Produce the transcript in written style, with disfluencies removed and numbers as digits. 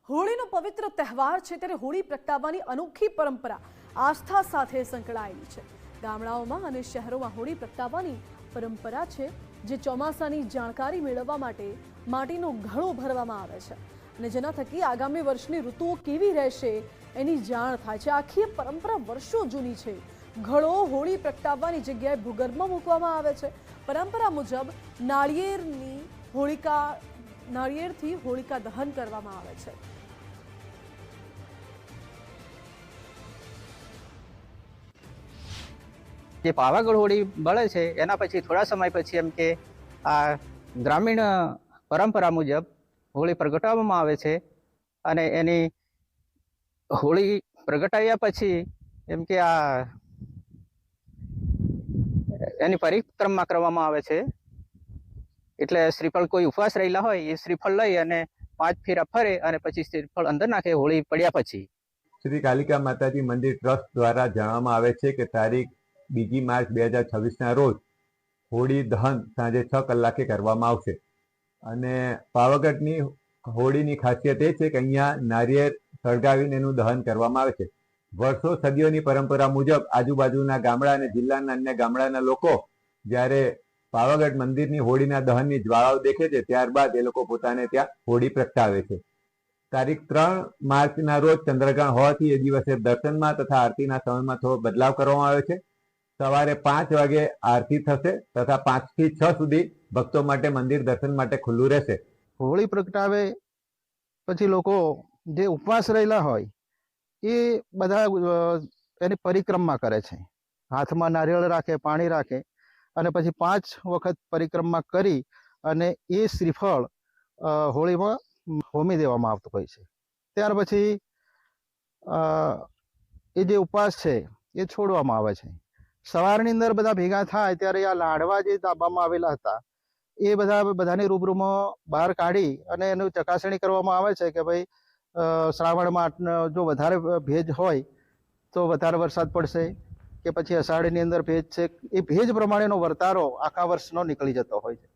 હોળીનો પવિત્ર તહેવાર છે ત્યારે હોળી પ્રગટાવવાની અનોખી પરંપરા આસ્થા સાથે સંકળાયેલી છે। ગામડાઓમાં અને શહેરોમાં હોળી પ્રગટાવવાની પરંપરા છે, જે ચોમાસાની જાણકારી મેળવવા માટે માટીનો ઘડો ભરવામાં આવે છે અને જેના થકી આગામી વર્ષની ઋતુઓ કેવી રહેશે એની જાણ થાય છે। આખી પરંપરા વર્ષો જૂની છે। ઘડો હોળી પ્રગટાવવાની જગ્યાએ ભૂગર્ભમાં મૂકવામાં આવે છે। પરંપરા મુજબ નાળિયેરથી હોળિકા દહન કરવામાં આવે છે। જે પાવાગઢ હોળી બળે છે એના પછી થોડા સમય પછી એમ કે આ ગ્રામીણ પરંપરા મુજબ હોળી પ્રગટાવવામાં આવે છે અને એની હોળી પ્રગટાવ્યા પછી એમ કે આ એની પરિક્રમા કરવામાં આવે છે। એટલે શ્રીફળ કોઈ ઉપવાસ રહેલા હોય એ શ્રીફળ લઈ અને 5 ફેરા ફરે અને પછી શ્રીફળ અંદર નાખે હોળી પડ્યા પછી। શ્રી કાલિકા માતાજી મંદિર ટ્રસ્ટ દ્વારા જણાવવામાં આવે છે કે તારીખ 2 માર્ચ 2026 ના રોજ હોળી દહન સાંજે 6 કલાકે કરવામાં આવશે અને પાવાગઢની હોળીની ખાસિયત એ છે કે અહીંયા નારિયેળ સળગાવીને એનું દહન કરવામાં આવે છે। વર્ષો સદીઓની પરંપરા મુજબ આજુબાજુના ગામડા અને જિલ્લાના અન્ય ગામડાના લોકો જ્યારે પાવાગઢ મંદિરની હોળીના દહનની જ્વાળાઓ દેખે છે ત્યારબાદ એ લોકો પોતાને ત્યાં હોળી પ્રગટાવે છે। તારીખ 3 માર્ચના રોજ ચંદ્રગ્રહણ હોવાથી એ દિવસે દર્શનમાં તથા આરતીના સમયમાં થોડો બદલાવ કરવામાં આવે છે। સવારે 5 વાગે આરતી થશે તથા 5 થી 6 સુધી ભક્તો માટે મંદિર દર્શન માટે ખુલ્લું રહેશે। હોળી પ્રગટાવે પછી લોકો જે ઉપવાસ રહેલા હોય એ બધા એની પરિક્રમા કરે છે। હાથમાં નારિયેળ રાખે, પાણી રાખે અને પછી 5 વખત પરિક્રમા કરી અને એ શ્રીફળ હોળીમાં હોમી દેવામાં આવતું હોય છે। ત્યાર પછી એ જે ઉપવાસ છે એ છોડવામાં આવે છે। સવારની અંદર બધા ભેગા થાય ત્યારે આ લાડવા જે તાબામાં આવેલા હતા એ બધાની રૂબરૂમાં બહાર કાઢી અને એનું ચકાસણી કરવામાં આવે છે કે ભાઈ શ્રાવણમાં જો વધારે ભેજ હોય તો વધારે વરસાદ પડશે કે પછી અષાઢની અંદર ભેજ છે, એ ભેજ પ્રમાણેનો વર્તારો આખા વર્ષનો નીકળી જતો હોય છે।